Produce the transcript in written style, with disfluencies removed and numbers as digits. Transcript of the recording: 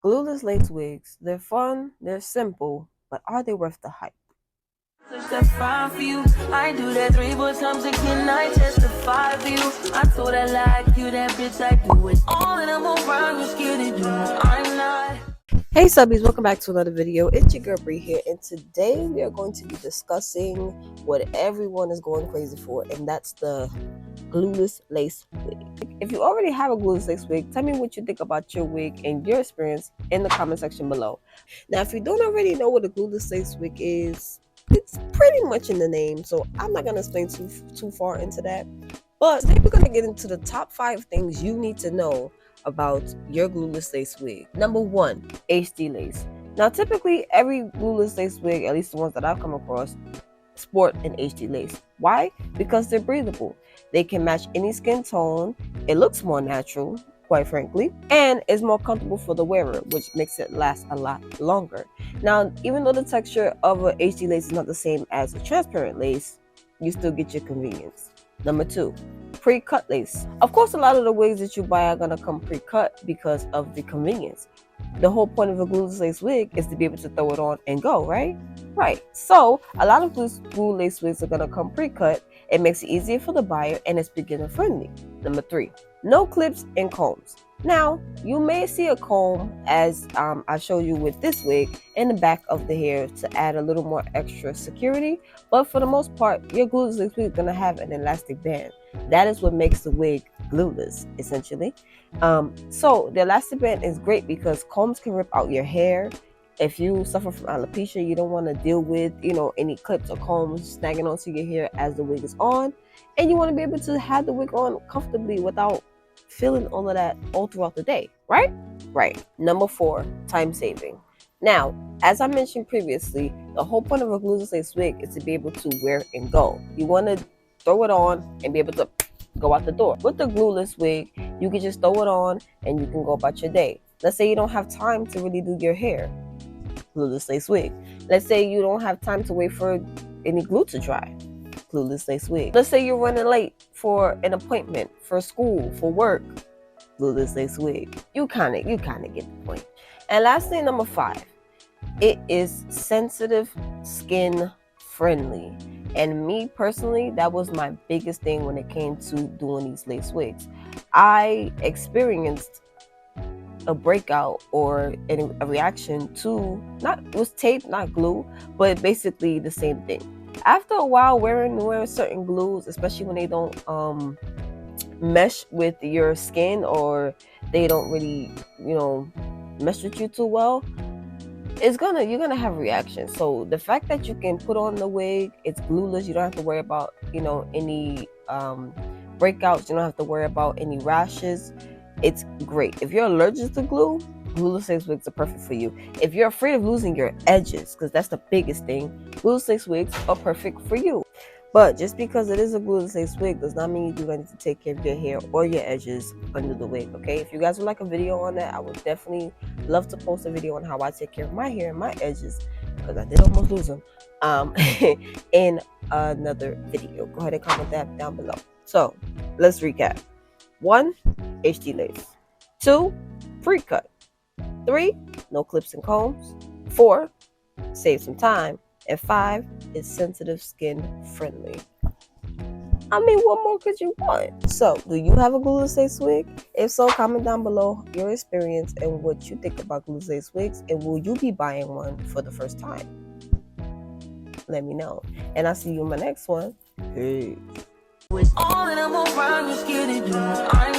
Glueless lace wigs. They're fun, they're simple, but are they worth the hype? That's fine for you. I do that 3, 4 times again. I testify for you. I told I like you, that bitch. I do it all, and I'm around. You're scared to do. I'm not. Hey Subbies, welcome back to another video. It's your girl Bree here, and today we are going to be discussing what everyone is going crazy for, and that's the glueless lace wig. If you already have a glueless lace wig, tell me what you think about your wig and your experience in the comment section below. Now, if you don't already know what a glueless lace wig is, it's pretty much in the name, so I'm not going to explain too far into that. But today we're going to get into the top 5 things you need to know about your glueless lace wig. Number 1, HD lace. Now, typically every glueless lace wig, at least the ones that I've come across, sport an HD lace. Why? Because they're breathable. They can match any skin tone. It looks more natural, quite frankly, and is more comfortable for the wearer, which makes it last a lot longer. Now, even though the texture of a HD lace is not the same as a transparent lace, you still get your convenience. Number 2, pre-cut lace. Of course, a lot of the wigs that you buy are going to come pre-cut because of the convenience. The whole point of a glueless lace wig is to be able to throw it on and go, right? Right. So a lot of glue lace wigs are going to come pre-cut. It makes it easier for the buyer, and it's beginner friendly. Number 3, no clips and combs. Now, you may see a comb, as I showed you with this wig, in the back of the hair to add a little more extra security, but for the most part, your glueless lace wig is going to have an elastic band. That is what makes the wig glueless, essentially. So the elastic band is great because combs can rip out your hair. If you suffer from alopecia, you don't want to deal with, any clips or combs snagging onto your hair as the wig is on, and you want to be able to have the wig on comfortably without feeling all of that all throughout the day, right? Right. Number 4, time saving. Now, as I mentioned previously, the whole point of a glueless lace wig is to be able to wear and go. You want to throw it on and be able to go out the door. With the glueless wig, you can just throw it on and you can go about your day. Let's say you don't have time to really do your hair. Glueless lace wig. Let's say you don't have time to wait for any glue to dry. Glueless lace wig. Let's say you're running late for an appointment, for school, for work. Glueless lace wig. You kind of get the point. And lastly, number 5, it is sensitive skin friendly. And me personally, that was my biggest thing when it came to doing these lace wigs. I experienced a breakout or a reaction to, it was tape, not glue, but basically the same thing. After a while wearing certain glues, especially when they don't mesh with your skin, or they don't really mesh with you too well, you're gonna have reactions. So the fact that you can put on the wig, it's glueless, you don't have to worry about any breakouts, you don't have to worry about any rashes. It's great. If you're allergic to glue, glueless lace wigs are perfect for you. If you're afraid of losing your edges, because that's the biggest thing, glueless lace wigs are perfect for you. But just because it is a glueless lace wig does not mean you do need to take care of your hair or your edges under the wig, okay? If you guys would like a video on that, I would definitely love to post a video on how I take care of my hair and my edges, because I did almost lose them, in another video. Go ahead and comment that down below. So, let's recap. 1, HD lace. 2, pre-cut. 3, no clips and combs. 4, save some time. And 5, is sensitive skin friendly. I mean, what more could you want? So, do you have a glueless lace wig? If so, comment down below your experience and what you think about glueless lace wigs, and will you be buying one for the first time? Let me know. And I'll see you in my next one. Peace. With all that I'm around, you're scared to do.